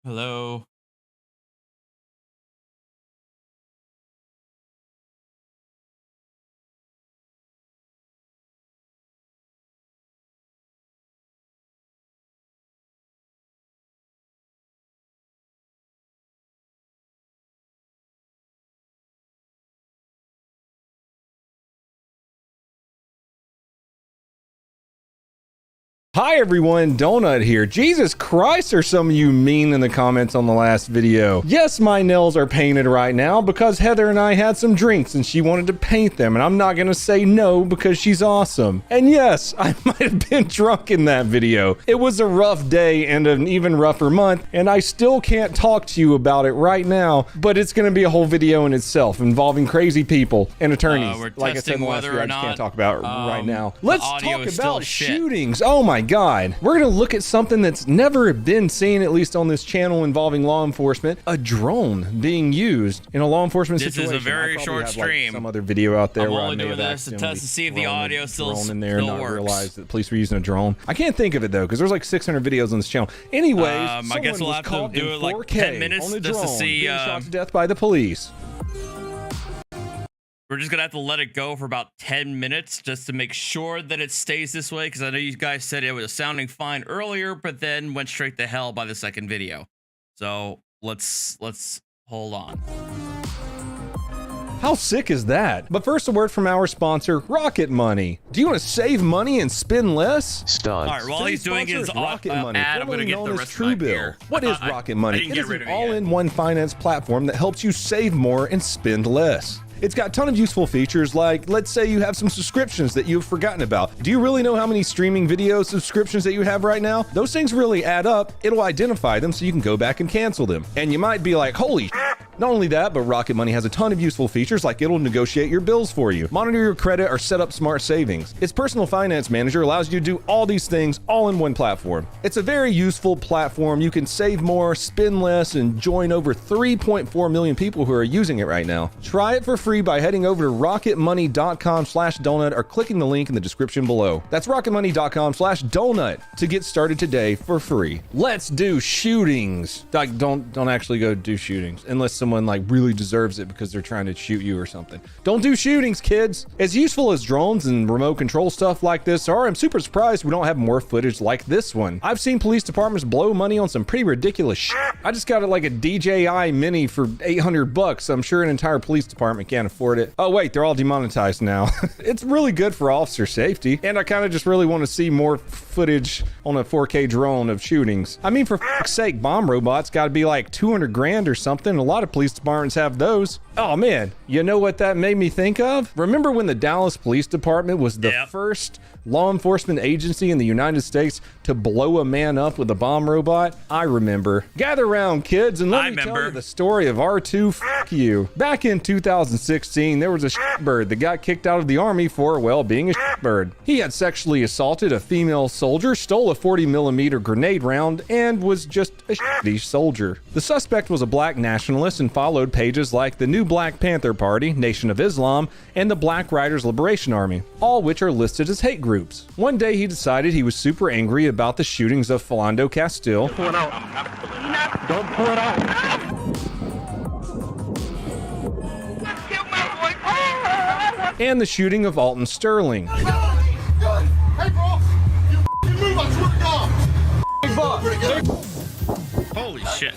Hello. Hi everyone, Donut here. Jesus Christ, are some of you mean in the comments on the last video. Yes, my nails are painted right now because Heather and I had some drinks and she wanted to paint them, and I'm not gonna say no because she's awesome. And yes, I might have been drunk in that video. It was a rough day and an even rougher month, and I still can't talk to you about it right now, but it's gonna be a whole video in itself involving crazy people and attorneys. Like I said in the last video, I just can't talk about it right now. Let's talk about shootings. Oh my God. We're gonna look at something that's never been seen, at least on this channel, involving law enforcement. A drone being used in a law enforcement situation. This is a very short stream. Some other video out there I'm where only I may doing have this to test to see if the audio still in works. there and not realize that the police were using a drone. I can't think of it though, because there's like 600 videos on this channel. Anyways, I guess we'll have to do it like 10 minutes just to see. Being shot to death by the police. We're just gonna have to let it go for about 10 minutes just to make sure that it stays this way, because I know you guys said it was sounding fine earlier, but then went straight to hell by the second video. So let's hold on. How sick is that? But first, a word from our sponsor, Rocket Money. Do you want to save money and spend less? All right, while he's doing his Rocket Money, ad, I'm gonna get the rest of my beer. What is Rocket Money? It is an it all-in-one finance platform that helps you save more and spend less. It's got a ton of useful features, like, let's say you have some subscriptions that you've forgotten about. Do you really know how many streaming video subscriptions that you have right now? Those things really add up. It'll identify them so you can go back and cancel them. And you might be like, holy shit. Not only that, but Rocket Money has a ton of useful features, like it'll negotiate your bills for you, monitor your credit, or set up smart savings. Its personal finance manager allows you to do all these things all in one platform. It's a very useful platform. You can save more, spend less, and join over 3.4 million people who are using it right now. Try it for free by heading over to rocketmoney.com/donut or clicking the link in the description below. That's rocketmoney.com/donut to get started today for free. Let's do shootings. Like, don't actually go do shootings unless someone like really deserves it because they're trying to shoot you or something. Don't do shootings, kids. As useful as drones and remote control stuff like this are, I'm super surprised we don't have more footage like this one. I've seen police departments blow money on some pretty ridiculous shit. I just got it like a DJI Mini for 800 bucks. I'm sure an entire police department can't afford it. Oh wait, they're all demonetized now. It's really good for officer safety, and I kind of just really want to see more footage on a 4K drone of shootings. I mean, for fuck's sake, bomb robots got to be like 200 grand or something. A lot of police departments have those. Oh man, you know what that made me think of? Remember when the Dallas Police Department was the first law enforcement agency in the United States to blow a man up with a bomb robot? I remember. Gather round, kids, and let me tell you the story of R2 Fuck You. Back in 2016, there was a shitbird that got kicked out of the army for, well, being a shitbird. He had sexually assaulted a female soldier, stole a 40mm grenade round, and was just a shitty soldier. The suspect was a black nationalist and followed pages like the New Black Panther Party, Nation of Islam, and the Black Riders Liberation Army, all which are listed as hate groups. One day he decided he was super angry about the shootings of Philando Castile. Pull it out. Don't pull it out. And the shooting of Alton Sterling. Hey, bro. You move, I swear to God. Holy shit.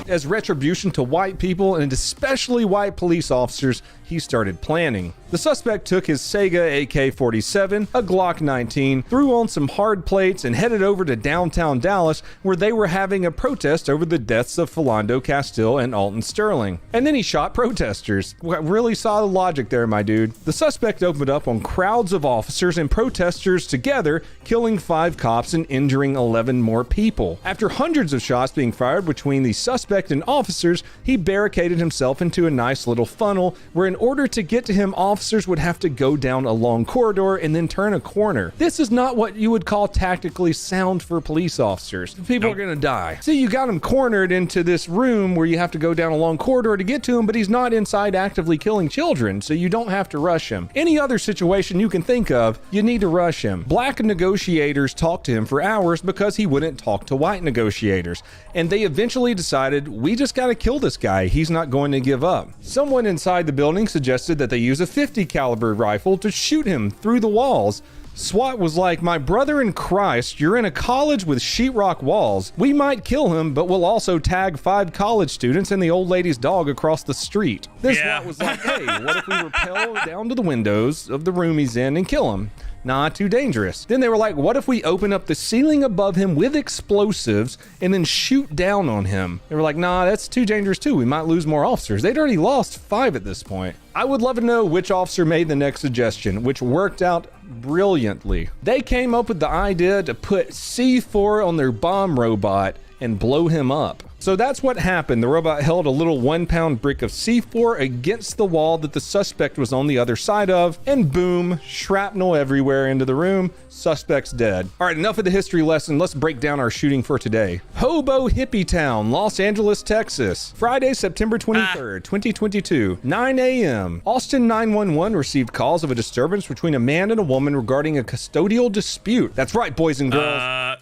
As retribution to white people, and especially white police officers, he started planning. The suspect took his Sega AK-47, a Glock 19, threw on some hard plates, and headed over to downtown Dallas, where they were having a protest over the deaths of Philando Castile and Alton Sterling. And then he shot protesters. Really saw the logic there, my dude. The suspect opened up on crowds of officers and protesters together, killing 5 cops and injuring 11 more people. After hundreds of shots being fired between the suspect and officers, he barricaded himself into a nice little funnel where an order to get to him, officers would have to go down a long corridor and then turn a corner. This is not what you would call tactically sound for police officers. People are gonna die. So you got him cornered into this room where you have to go down a long corridor to get to him, but he's not inside actively killing children, so you don't have to rush him. Any other situation you can think of, you need to rush him. Black negotiators talked to him for hours because he wouldn't talk to white negotiators, and they eventually decided, we just gotta kill this guy. He's not going to give up. Someone inside the building suggested that they use a 50 caliber rifle to shoot him through the walls. SWAT was like, my brother in Christ, you're in a college with sheetrock walls. We might kill him, but we'll also tag 5 college students and the old lady's dog across the street. This SWAT was like, hey, what if we rappel down to the windows of the room he's in and kill him? Nah, too dangerous. Then they were like, what if we open up the ceiling above him with explosives and then shoot down on him? They were like, nah, that's too dangerous too. We might lose more officers. They'd already lost 5 at this point. I would love to know which officer made the next suggestion, which worked out brilliantly. They came up with the idea to put C4 on their bomb robot and blow him up. So that's what happened. The robot held a little 1-pound brick of C4 against the wall that the suspect was on the other side of, and boom, shrapnel everywhere into the room. Suspect's dead. All right, enough of the history lesson. Let's break down our shooting for today. Hobo Hippie Town, Los Angeles, Texas. Friday, September 23rd, 2022, 9 a.m. Austin 911 received calls of a disturbance between a man and a woman regarding a custodial dispute. That's right, boys and girls.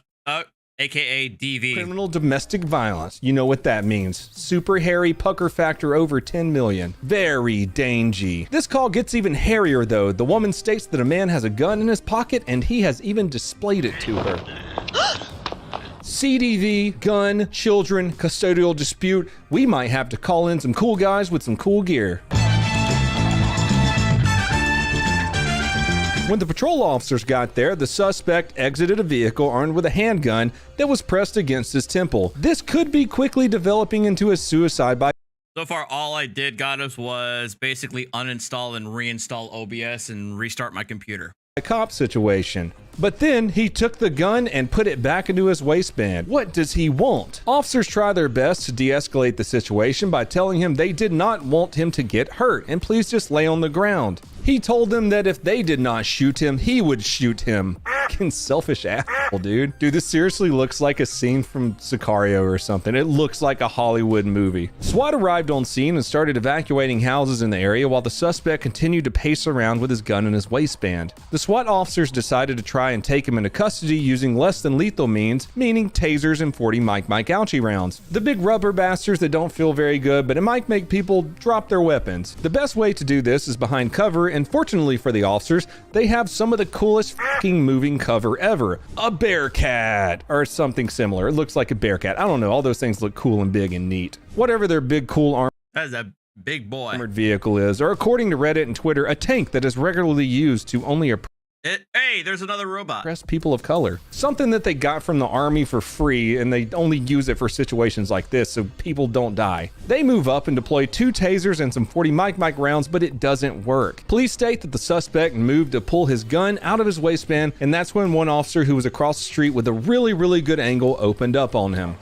AKA DV. Criminal domestic violence. You know what that means. Super hairy, pucker factor over 10 million. Very dangy. This call gets even hairier though. The woman states that a man has a gun in his pocket and he has even displayed it to her. CDV, gun, children, custodial dispute. We might have to call in some cool guys with some cool gear. When the patrol officers got there, the suspect exited a vehicle armed with a handgun that was pressed against his temple. This could be quickly developing into a suicide by So far, all I did, Goddess, was basically uninstall and reinstall OBS and restart my computer. a cop situation. But then he took the gun and put it back into his waistband. What does he want? Officers try their best to de-escalate the situation by telling him they did not want him to get hurt and please just lay on the ground. He told them that if they did not shoot him, he would shoot him. Fucking selfish asshole, dude. Dude, this seriously looks like a scene from Sicario or something. It looks like a Hollywood movie. SWAT arrived on scene and started evacuating houses in the area while the suspect continued to pace around with his gun in his waistband. The SWAT officers decided to try and take him into custody using less than lethal means, meaning tasers and 40 Mike Ouchie rounds. The big rubber bastards that don't feel very good, but it might make people drop their weapons. The best way to do this is behind cover, and fortunately for the officers, they have some of the coolest fucking moving cover ever. A bear cat, or something similar. It looks like a bear cat. I don't know, all those things look cool and big and neat. Whatever their big cool That is a big boy. armored vehicle is, or according to Reddit and Twitter, a tank that is regularly used to only Hey, there's another robot. oppress people of color. Something that they got from the army for free, and they only use it for situations like this so people don't die. They move up and deploy 2 tasers and some 40 Mike rounds, but it doesn't work. Police state that the suspect moved to pull his gun out of his waistband, and that's when one officer who was across the street with a really good angle opened up on him.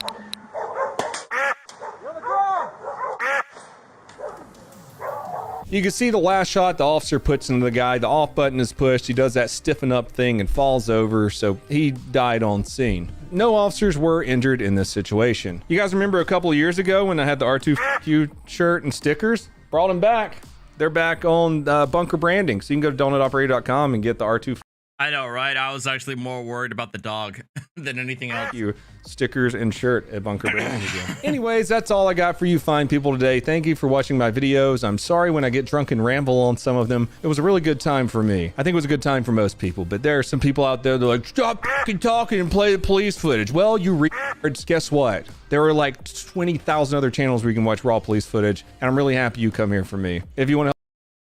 You can see the last shot the officer puts into the guy. The off button is pushed. He does that stiffen up thing and falls over, so he died on scene. No officers were injured in this situation. You guys remember a couple of years ago when I had the R2Q shirt and stickers? Brought them back. They're back on Bunker branding, so you can go to donutoperator.com and get the R2 I know, right? I was actually more worried about the dog than anything else. you stickers and shirt at Bunker Branding again. Anyways, that's all I got for you fine people today. Thank you for watching my videos. I'm sorry when I get drunk and ramble on some of them. It was a really good time for me. I think it was a good time for most people, but there are some people out there that are like, stop fucking talking and play the police footage. Well, you retards, guess what? There are like 20,000 other channels where you can watch raw police footage, and I'm really happy you come here for me. If you want to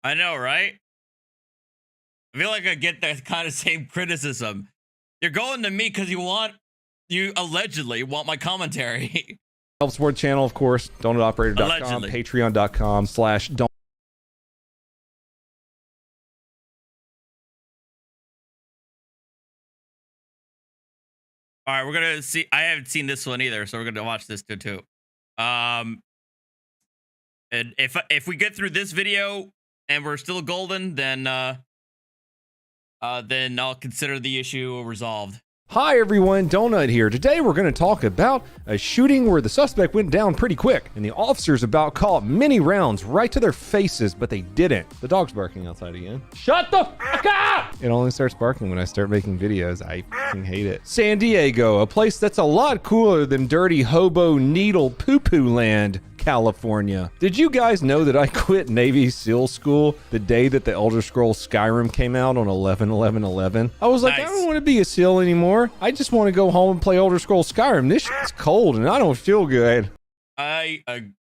I know, right? I feel like I get that kind of same criticism. You're going to me because you allegedly want my commentary. help support the channel, of course, donutoperator.com, Allegedly. patreon.com/don't. All right, we're gonna see. I haven't seen this one either, so we're gonna watch this too. And if we get through this video, and we're still golden, then I'll consider the issue resolved. Hi everyone, Donut here. Today we're going to talk about a shooting where the suspect went down pretty quick and the officers about caught many rounds right to their faces, but they didn't. The dog's barking outside again. Shut the fuck up! It only starts barking when I start making videos. I fucking hate it. San Diego, a place that's a lot cooler than dirty hobo needle poo-poo land, California. Did you guys know that I quit Navy SEAL school the day that the Elder Scrolls Skyrim came out on 11/11/11? I was like, Nice. I don't want to be a SEAL anymore. I just want to go home and play Elder Scrolls Skyrim. This shit's cold and I don't feel good.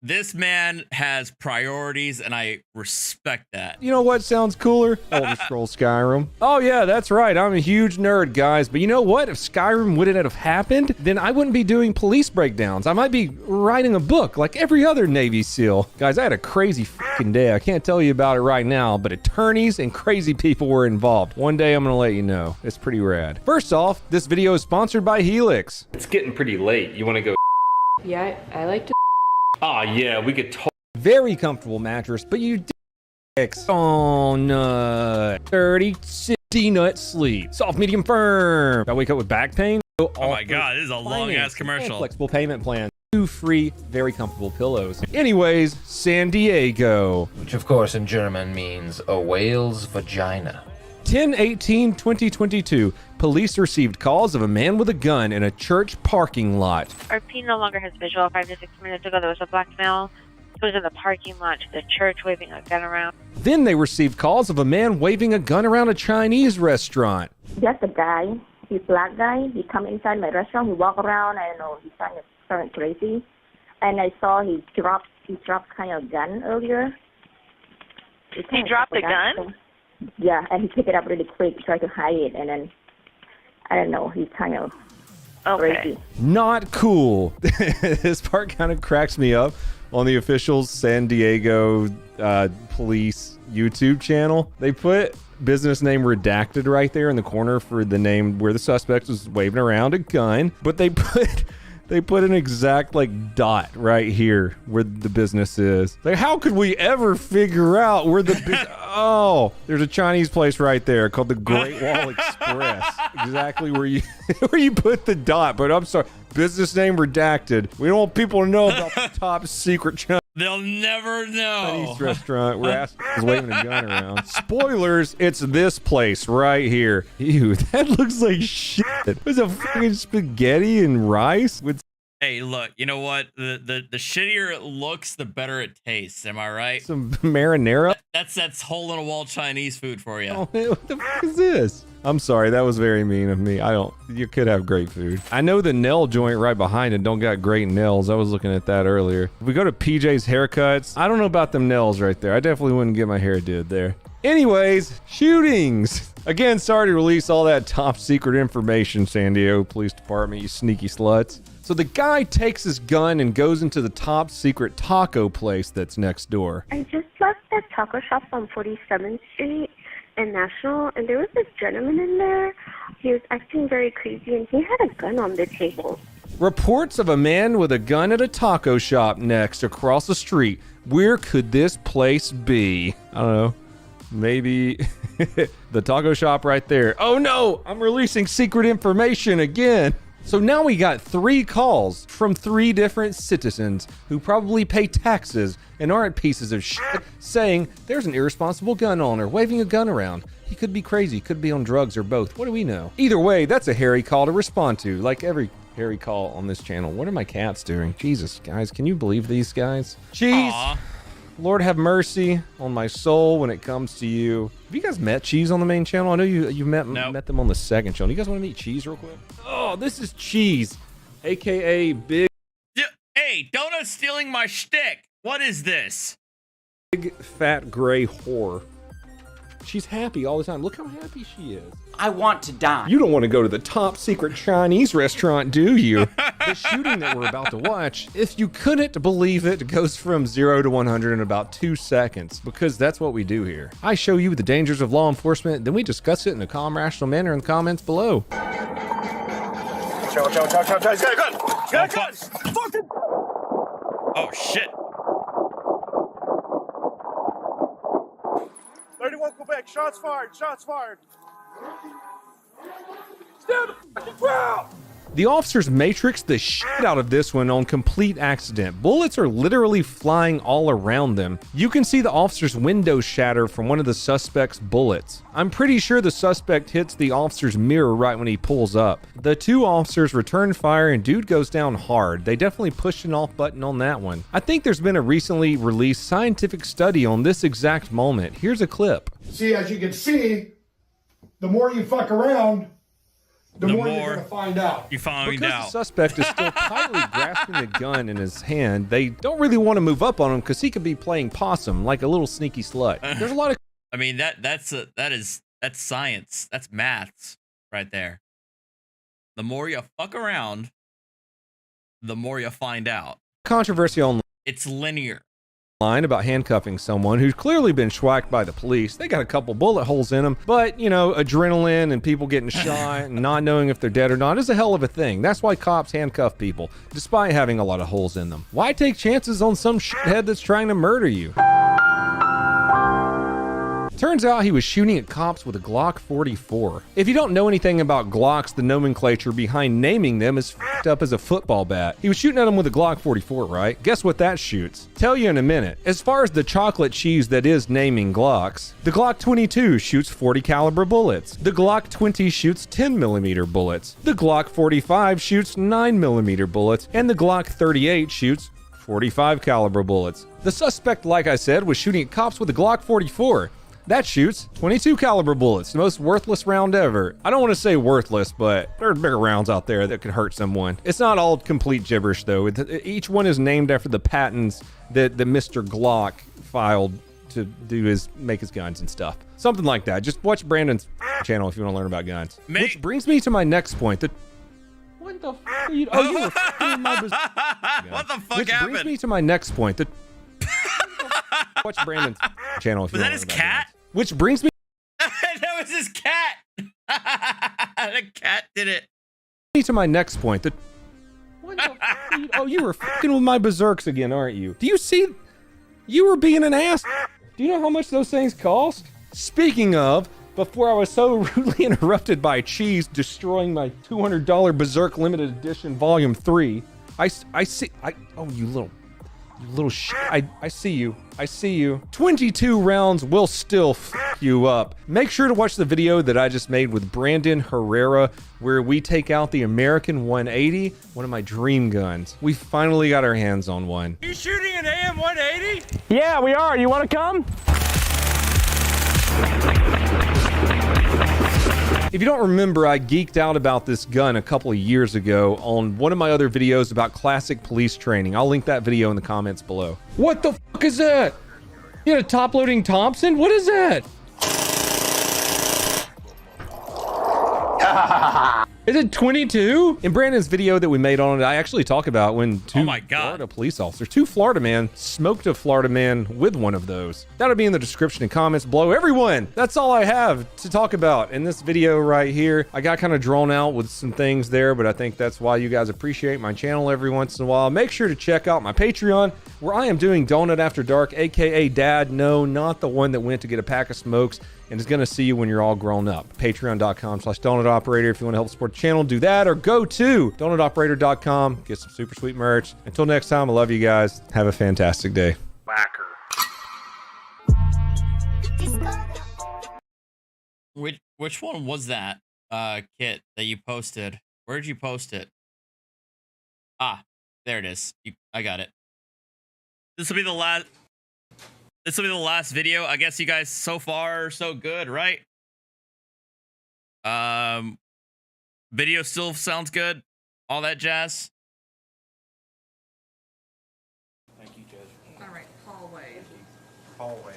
This man has priorities, and I respect that. You know what sounds cooler? Elder Scrolls Skyrim. Oh yeah, that's right. I'm a huge nerd, guys. But you know what? If Skyrim wouldn't have happened, then I wouldn't be doing police breakdowns. I might be writing a book like every other Navy SEAL. Guys, I had a crazy fucking day. I can't tell you about it right now, but attorneys and crazy people were involved. One day I'm gonna let you know. It's pretty rad. First off, this video is sponsored by Helix. It's getting pretty late. You wanna go? Yeah, I like to. Oh yeah, we could very comfortable mattress, but you oh no. 30, 60 nut sleep. Soft, medium, firm. I wake up with back pain. Oh my god, this is a long ass commercial. Flexible payment plan. 2 free, very comfortable pillows. Anyways, San Diego. Which of course in German means a whale's vagina. 10/18/2022, police received calls of a man with a gun in a church parking lot. RP no longer has visual. 5 to 6 minutes ago, there was a black male who was in the parking lot to the church waving a gun around. Then they received calls of a man waving a gun around a Chinese restaurant. Just a guy. He's a black guy. He come inside my restaurant. He walk around. I don't know. He started crazy. And I saw he dropped kind of gun earlier. He dropped a gun? Yeah, and he picked it up really quick, tried to hide it, and then, I don't know, he's kind of crazy. Not cool. This part kind of cracks me up on the official San Diego police YouTube channel. They put business name redacted right there in the corner for the name where the suspect was waving around a gun, but they put an exact like dot right here where the business is. Like, how could we ever figure out where the oh, there's a Chinese place right there called the Great Wall Express. Exactly where you put the dot. But I'm sorry, business name redacted. We don't want people to know about the top secret Chinese They'll never know. restaurant where Ass is waving a gun around. Spoilers, it's this place right here. Ew, that looks like shit. There's a fucking spaghetti and rice with Hey, look, you know what? The shittier it looks, the better it tastes. Am I right? some marinara. That's hole in a wall Chinese food for you. Oh, man, what the fuck is this? I'm sorry, that was very mean of me. You could have great food. I know the nail joint right behind it don't got great nails. I was looking at that earlier. If we go to PJ's Haircuts, I don't know about them nails right there. I definitely wouldn't get my hair did there. Anyways, shootings. Again, sorry to release all that top secret information, San Diego Police Department, you sneaky sluts. So the guy takes his gun and goes into the top secret taco place that's next door. I just left that taco shop on 47th Street and National, and there was this gentleman in there. He was acting very crazy, and he had a gun on the table. Reports of a man with a gun at a taco shop next across the street. Where could this place be? I don't know. Maybe the taco shop right there. Oh no, I'm releasing secret information again. So now we got 3 calls from 3 different citizens who probably pay taxes and aren't pieces of shit saying there's an irresponsible gun owner waving a gun around. He could be crazy, could be on drugs or both. What do we know? Either way, that's a hairy call to respond to, like every hairy call on this channel. What are my cats doing? Jesus, guys, can you believe these guys? Cheese. Aw. Lord have mercy on my soul when it comes to you. Have you guys met Cheese on the main channel? I know you met them on the second channel. You guys want to meet Cheese real quick? Oh, this is Cheese, aka Big Hey, Donut's stealing my shtick. What is this? Fat Gray Whore. She's happy all the time. Look how happy she is. I want to die. You don't want to go to the top secret Chinese restaurant, do you? The shooting that we're about to watch, if you couldn't believe it, goes from 0 to 100 in about 2 seconds, because that's what we do here. I show you the dangers of law enforcement, then we discuss it in a calm, rational manner in the comments below. He's got a gun! He's got a gun! Fucking... Oh shit. Shots fired. Shots fired. The officers matrix the shit out of this one on complete accident. Bullets are literally flying all around them. You can see the officer's window shatter from one of the suspect's bullets. I'm pretty sure the suspect hits the officer's mirror right when he pulls up. The two officers return fire and dude goes down hard. They definitely pushed an off button on that one. I think there's been a recently released scientific study on this exact moment. Here's a clip. See, as you can see, the more you fuck around, the more you're going to find out. You find Because out. the suspect is still tightly grasping the gun in his hand, they don't really want to move up on him because he could be playing possum like a little sneaky slut. There's a lot of I mean, that's science. That's maths right there. The more you fuck around, the more you find out. controversy online It's linear. about handcuffing someone who's clearly been schwacked by the police. They got a couple bullet holes in them, but you know, adrenaline and people getting shot and not knowing if they're dead or not is a hell of a thing. That's why cops handcuff people, despite having a lot of holes in them. Why take chances on some shithead that's trying to murder you? Turns out he was shooting at cops with a Glock 44. If you don't know anything about Glocks, the nomenclature behind naming them is f***ed up as a football bat. He was shooting at him with a Glock 44, right? Guess what that shoots? Tell you in a minute. As far as the chocolate cheese that is naming Glocks, the Glock 22 shoots 40 caliber bullets. The Glock 20 shoots 10mm bullets. The Glock 45 shoots 9mm bullets. And the Glock 38 shoots 45 caliber bullets. The suspect, like I said, was shooting at cops with a Glock 44. That shoots 22 caliber bullets, the most worthless round ever. I don't want to say worthless, but there are bigger rounds out there that could hurt someone. It's not all complete gibberish though. Each one is named after the patents that the Mr. Glock filed to make his guns and stuff. Something like that. Just watch Brandon's channel if you want to learn about guns. Which brings me to my next point. What the fuck are you? Oh, you were fucking my What the fuck Which happened? brings me to my next point. Watch Brandon's channel if you Was want that to his learn about cat? guns. Which brings me That was his cat. The cat did it. to my next point. What the fuck are you? Oh, you were fucking with my berserks again, aren't you? Do you see? You were being an ass. Do you know how much those things cost? Speaking of, before I was so rudely interrupted by Cheese destroying my $200 Berserk Limited Edition Volume 3, I see. Oh, you little shit. I see you. I see you. 22 rounds will still f you up. Make sure to watch the video that I just made with Brandon Herrera, where we take out the American 180, one of my dream guns. We finally got our hands on one. You shooting an AM 180? Yeah, we are. You want to come? If you don't remember, I geeked out about this gun a couple of years ago on one of my other videos about classic police training. I'll link that video in the comments below. What the fuck is that? You got a top-loading Thompson? What is that? Is it 22? In Brandon's video that we made on it, I actually talk about when two Florida police officers, two Florida men, smoked a Florida man with one of those. That'll be in the description and comments below. Everyone, that's all I have to talk about in this video right here. I got kind of drawn out with some things there, but I think that's why you guys appreciate my channel every once in a while. Make sure to check out my Patreon, where I am doing Donut After Dark, aka Dad. No, not the one that went to get a pack of smokes and is going to see you when you're all grown up. Patreon.com/DonutOperator. If you want to help support the channel, do that, or go to DonutOperator.com. Get some super sweet merch. Until next time, I love you guys. Have a fantastic day. Whacker. Which one was that, Kit, that you posted? Where'd you post it? Ah, there it is. I got it. This will be the last. This will be the last video. I guess you guys so far so good, right? Video still sounds good. All that jazz. Thank you, Judge. All right, Paul Wade. Paul Wade.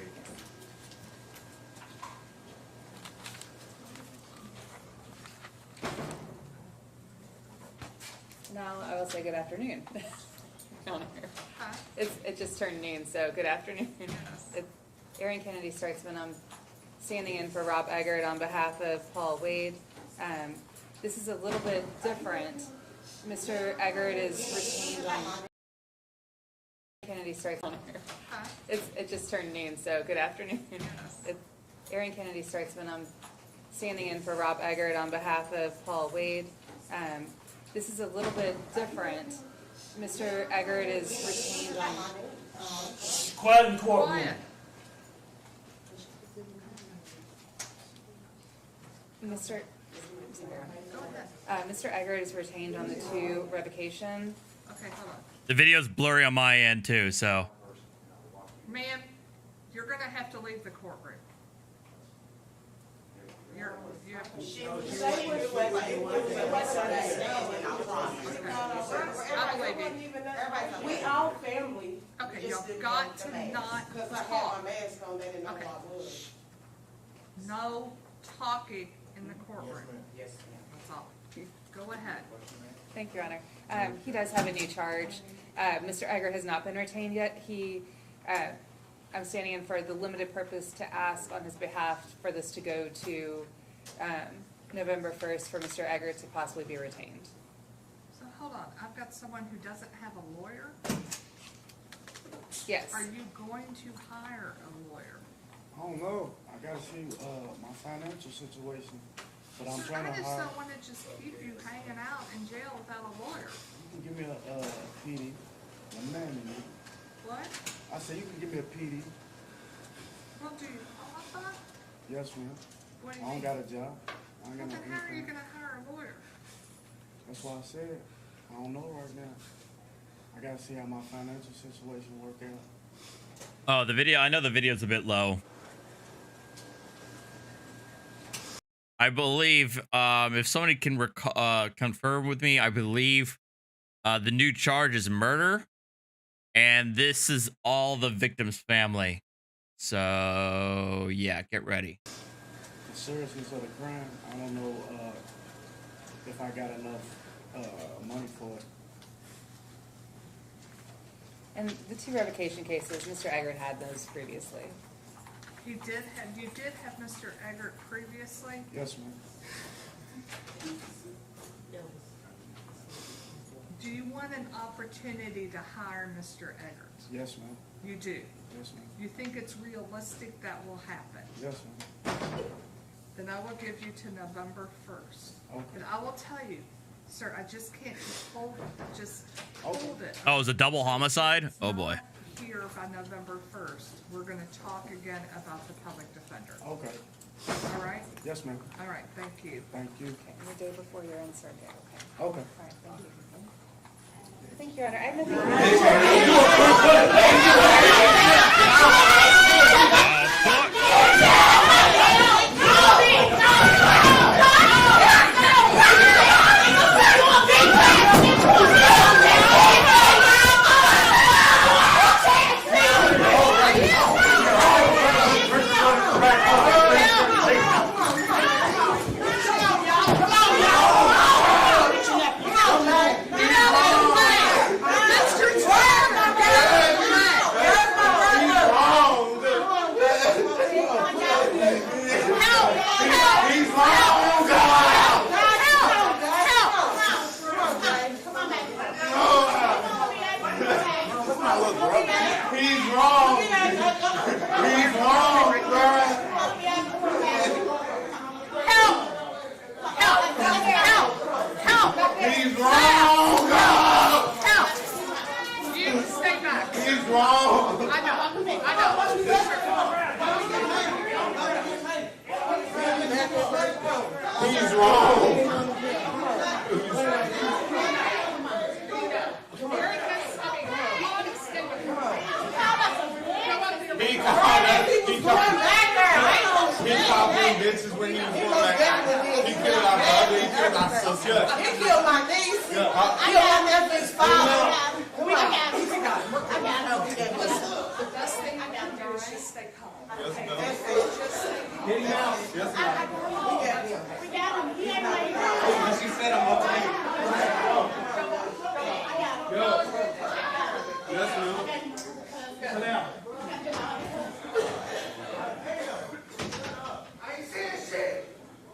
Now I will say good afternoon. It just turned noon, so good afternoon. Erin Kennedy Streitzman. I'm standing in for Rob Eggert on behalf of Paul Wade. This is a little bit different. Mr. Eggert is retained on Kennedy Streitzman. It just turned noon, so good afternoon. Erin Kennedy Startzman. I'm standing in for Rob Eggert on behalf of Paul Wade. This is a little bit different. Mr. Eggert is retained on... Quiet in the courtroom. Mr. Eggert is retained on the 2 revocation. Okay, hold on. The video's blurry on my end too, so. Ma'am, you're gonna have to leave the courtroom. You have to. I believe you. We all family. Okay, y'all got to not talk. Okay. No talking in the courtroom. Yes, That's all. Go ahead. Thank you, Your Honor. He does have a new charge. Mr. Eggert has not been retained yet. I'm standing in for the limited purpose to ask on his behalf for this to go to November 1st for Mr. Eggert to possibly be retained. So hold on, I've got someone who doesn't have a lawyer. Yes. Are you going to hire a lawyer? I don't know. I gotta see my financial situation, but I'm Sir, trying I to just hire. don't want to just keep you hanging out in jail without a lawyer. You can give me a PD, a man in me. What? I said you can give me a PD. Well, do you qualify? Yes, ma'am. What do I you don't mean? got a job. I ain't Well, got no then how are you income. going to hire a lawyer? That's why I said I don't know right now. I gotta see how my financial situation work out. Oh, the video. I know the video's a bit low. I believe, if somebody can confirm with me, I believe the new charge is murder, and this is all the victim's family. So yeah, get ready. The seriousness of the crime, I don't know if I got enough money for it. And the 2 revocation cases, Mr. Eggert had those previously. You did have Mr. Eggert previously? Yes, ma'am. Do you want an opportunity to hire Mr. Eggert? Yes, ma'am. You do? Yes, ma'am. You think it's realistic that will happen? Yes, ma'am. Then I will give you to November 1st. Okay. And I will tell you, sir, I just can't hold it. Just hold it. Oh, it was a double homicide? Oh boy. Here by November 1st, we're going to talk again about the public defender. Okay. All right? Yes, ma'am. All right, thank you. Thank you. Okay, and the day before your in-cert day, okay? Okay. All right, thank you. Thank you, Your Honor. I have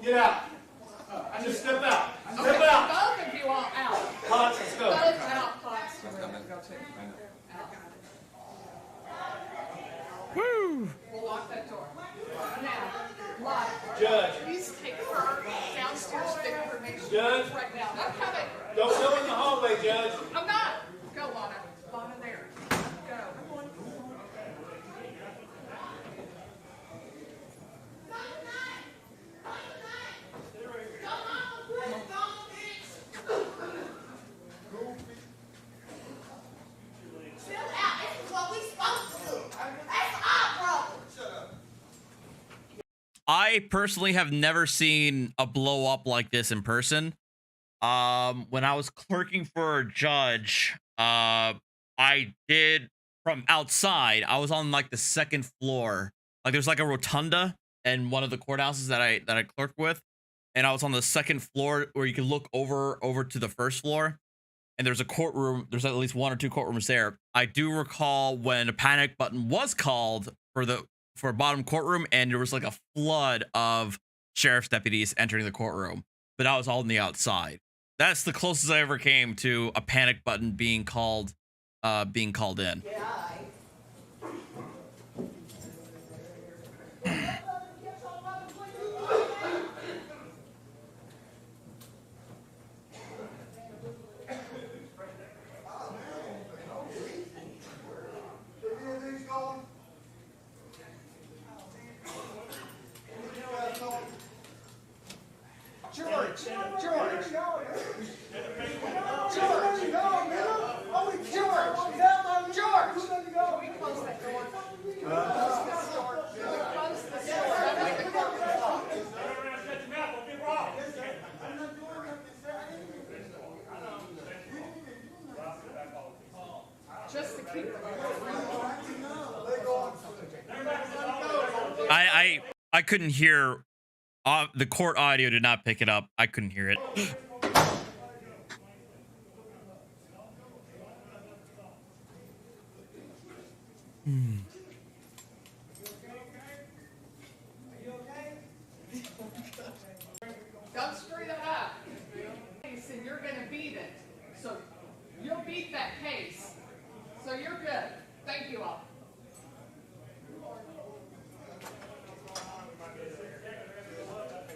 Get out. I just step out. Step out. Both of you all out. Potts, let's go. Both out, Potts. Go too. Woo! We'll lock that door. Now, I personally have never seen a blow up like this in person. When I was clerking for a judge, I did from outside. I was on like the second floor. Like there's like a rotunda in one of the courthouses that I clerk with, and I was on the second floor where you can look over to the first floor. And there's a courtroom. There's at least 1 or 2 courtrooms there. I do recall when a panic button was called for bottom courtroom, and there was like a flood of sheriff's deputies entering the courtroom. But I was all on the outside. That's the closest I ever came to a panic button being called in. Just to keep I couldn't hear. The court audio did not pick it up. I couldn't hear it. Don't screw that up. And you're gonna beat it. So you'll beat that case. So you're good. Thank you all.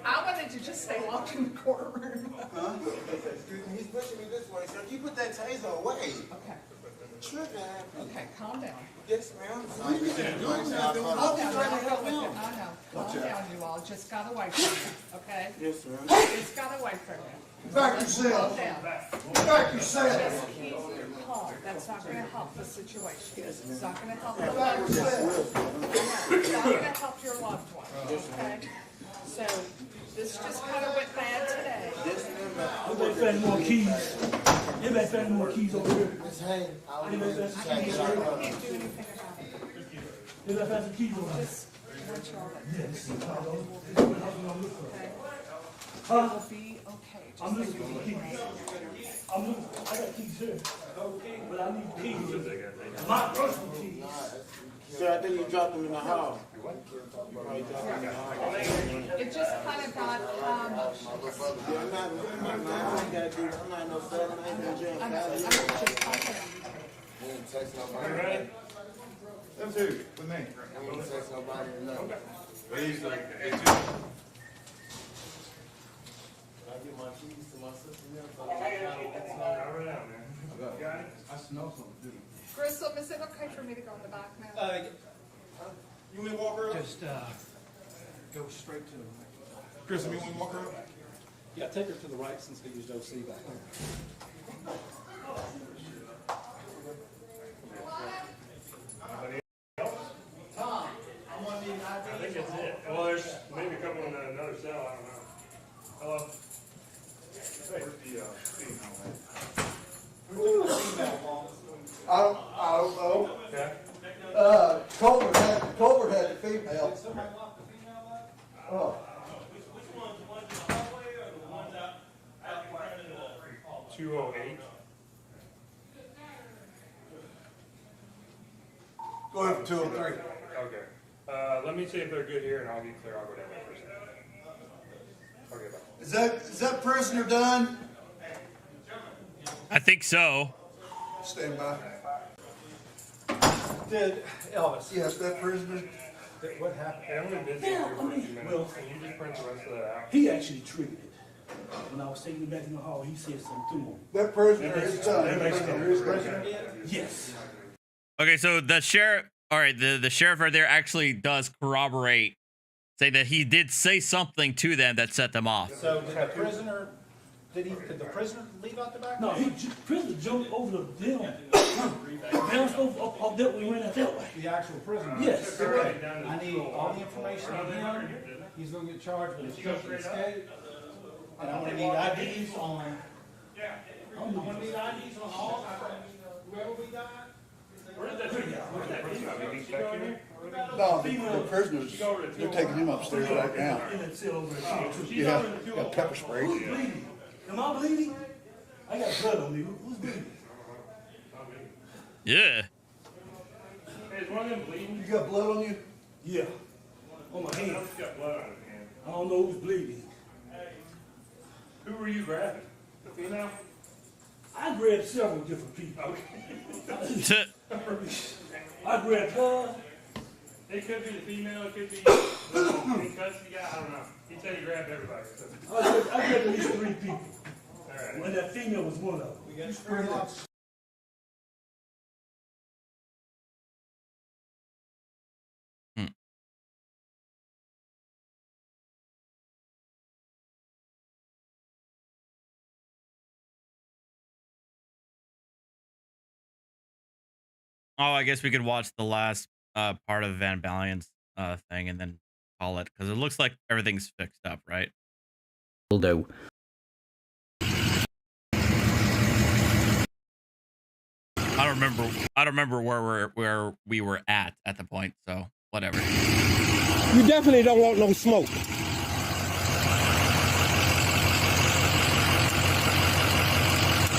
I wanted to just stay locked in the courtroom. Huh? Excuse me, he's pushing me this way, sir. You put that taser away. Okay. Trigger. Okay, calm down. Yes, ma'am. Calm down. I know. Calm down, you all. Just got away from you, okay? Yes, ma'am. Just got away from you. Back Let's yourself. calm down. Back yourself. Just keep calm. That's not going to help the situation. It's not going to help your Back loved one. yourself. It's not going to help your loved one, okay? So this just kind of went bad today. Yes, ma'am. You better find more keys. You better find more keys over here. Miss Hayes, I'll You better I can't do anything about it. You better find some keys over here. Just want you all to Yes. okay? It will be okay. I'm Just looking like for you keys. did. I'm looking. I got keys here. But I need keys. My personal keys. Sir, I think you dropped them in the hall. It just kind of got, I'm not no felon, I ain't in jail. I'm just talking. You ain't text nobody. Them two, with me. You ain't text nobody or nothing. Please, I give my keys to my sister. I smell something, too. Grissom, is it okay for me to go in the back now? You want me to walk her up? Just go straight to the right. Chris, you want me to walk her up? Yeah, take her to the right since they used OC back there. Tom, I want to need an ID. I think that's it. Well, there's maybe a couple in another cell. I don't know. Hello. Where's the female man? Who's the female, Mom? I don't know. Okay. Colbert had the female. Oh. 208. Go ahead for 203. Okay. Let me see if they're good here, and I'll get clear. I'll go down there for a second. Okay, bye. Is that prisoner done? I think so. Stand by. Did Elvis? Yes, that prisoner. What happened? Hey, I'm going to visit you for a few minutes. Well, Can you just print the rest of that out? He actually triggered it. When I was taking him back in the hall, he said something to him. That prisoner is done. Yes. Okay, so the sheriff, all right, the sheriff right there actually does corroborate, say that he did say something to them that set them off. So did the prisoner, did the prisoner leave out the back? No, prisoner jumped over the them. go up that way, we went out that way. The actual prisoner. Yes. Okay. I need all the information on him. He's gonna get charged with attempted escape. And I'm gonna need IDs on. I'm gonna need IDs on all whoever we got. No, the prisoners, they're taking him upstairs right now. Yeah, got pepper spray. Who's bleeding? Am I bleeding? I got blood on me. Who's bleeding? Yeah. Hey, is one of them bleeding? You got blood on you? Yeah. On my hand. Who's got blood on his hand? I don't know who's bleeding. Who were you grabbing? The female? I grabbed several different people. Okay. I grabbed her. It could be the female, it could be the in custody guy, I don't know. He said he grabbed everybody. I grabbed at least 3 people. All right. And that female was one of them. We got spray lots. Oh, I guess we could watch the last part of Van Ballian's thing and then call it, because it looks like everything's fixed up, right? Will do. I don't remember where we were at the point, so whatever. You definitely don't want no smoke.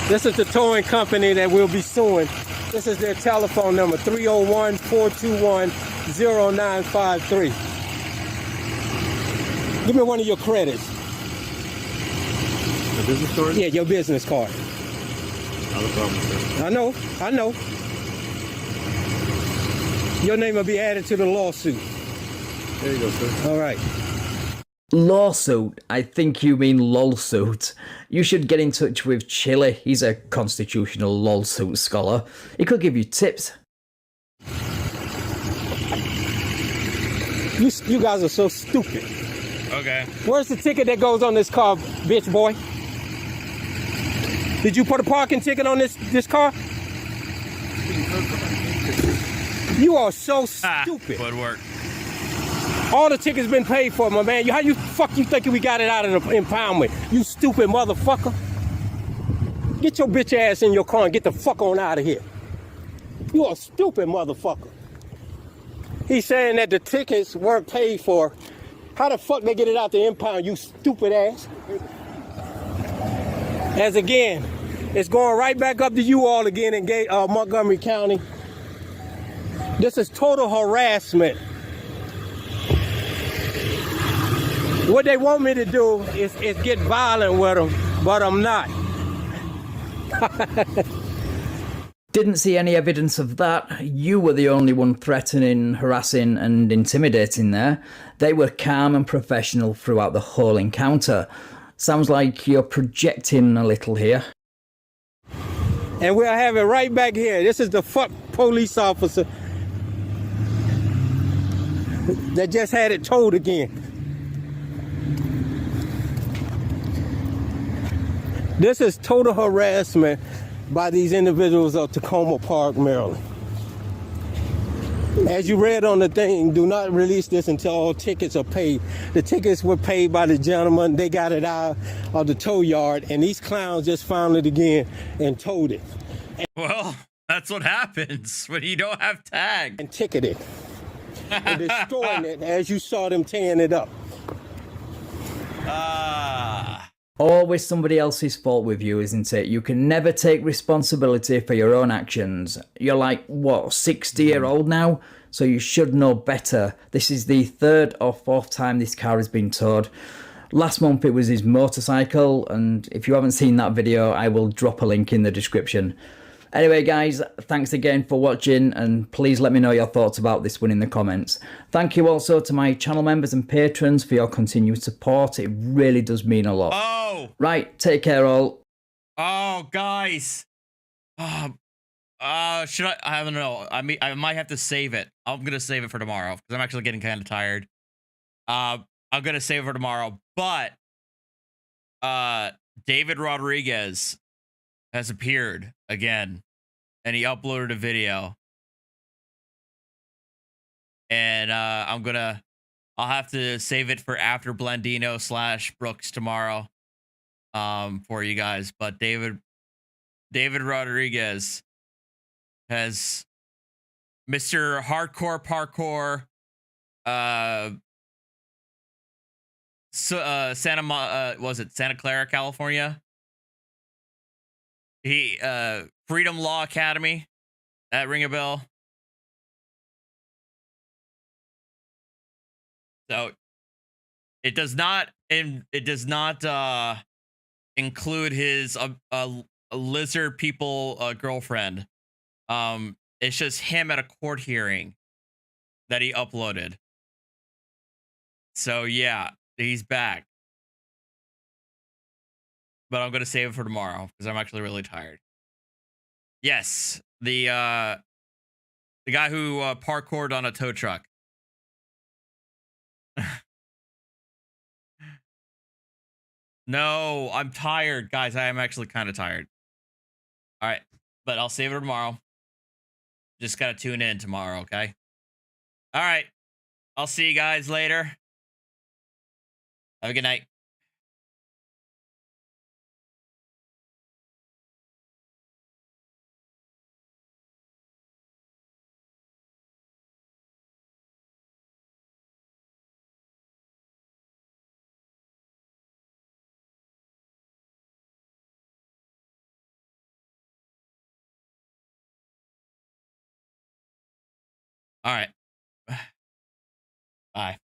This is the towing company that we'll be suing. This is their telephone number, 301-421-0953. Give me one of your credits. A business card? Yeah, your business card. Not a problem, sir. I know. Your name will be added to the lawsuit. There you go, sir. All right. Lawsuit? I think you mean lolsuit. You should get in touch with Chili. He's a constitutional lawsuit scholar. He could give you tips. You guys are so stupid. Okay. Where's the ticket that goes on this car, bitch boy? Did you put a parking ticket on this car? You are so stupid. Would work. All the tickets been paid for, my man. How you think we got it out of the impoundment? You stupid motherfucker. Get your bitch ass in your car and get the fuck on out of here. You a stupid motherfucker. He's saying that the tickets weren't paid for. How the fuck they get it out the impound, you stupid ass? As again, it's going right back up to you all again in Montgomery County. This is total harassment. What they want me to do is get violent with them, but I'm not. Didn't see any evidence of that. You were the only one threatening, harassing and intimidating there. They were calm and professional throughout the whole encounter. Sounds like you're projecting a little here. And we'll have it right back here. This is the fuck police officer that just had it towed again. This is total harassment by these individuals of Tacoma Park, Maryland. As you read on the thing, do not release this until all tickets are paid. The tickets were paid by the gentleman. They got it out of the tow yard, and these clowns just found it again and towed it. Well, that's what happens when you don't have tag. And ticketed. And destroying it as you saw them tearing it up. Always somebody else's fault with you, isn't it? You can never take responsibility for your own actions. You're like, what, 60-year-old now? So you should know better. This is the 3rd or 4th time this car has been towed. Last month it was his motorcycle, and if you haven't seen that video, I will drop a link in the description. Anyway, guys, thanks again for watching, and please let me know your thoughts about this one in the comments. Thank you also to my channel members and patrons for your continued support. It really does mean a lot. Oh! Right, take care all. Oh, guys. Should I don't know. I might have to save it. I'm going to save it for tomorrow, because I'm actually getting kind of tired. I'm going to save it for tomorrow, but David Rodriguez has appeared again, and he uploaded a video, and I'll have to save it for after Blandino / Brooks tomorrow, for you guys. But David Rodriguez has Mr. Hardcore Parkour, Santa Clara, California. He Freedom Law Academy, that ring a bell. So it does not include his lizard people girlfriend. It's just him at a court hearing that he uploaded. So yeah, he's back. But I'm gonna save it for tomorrow because I'm actually really tired. Yes, the guy who parkoured on a tow truck. No, I'm tired, guys. I am actually kind of tired. All right, but I'll save it tomorrow. Just gotta tune in tomorrow, okay? All right, I'll see you guys later. Have a good night. All right. Bye.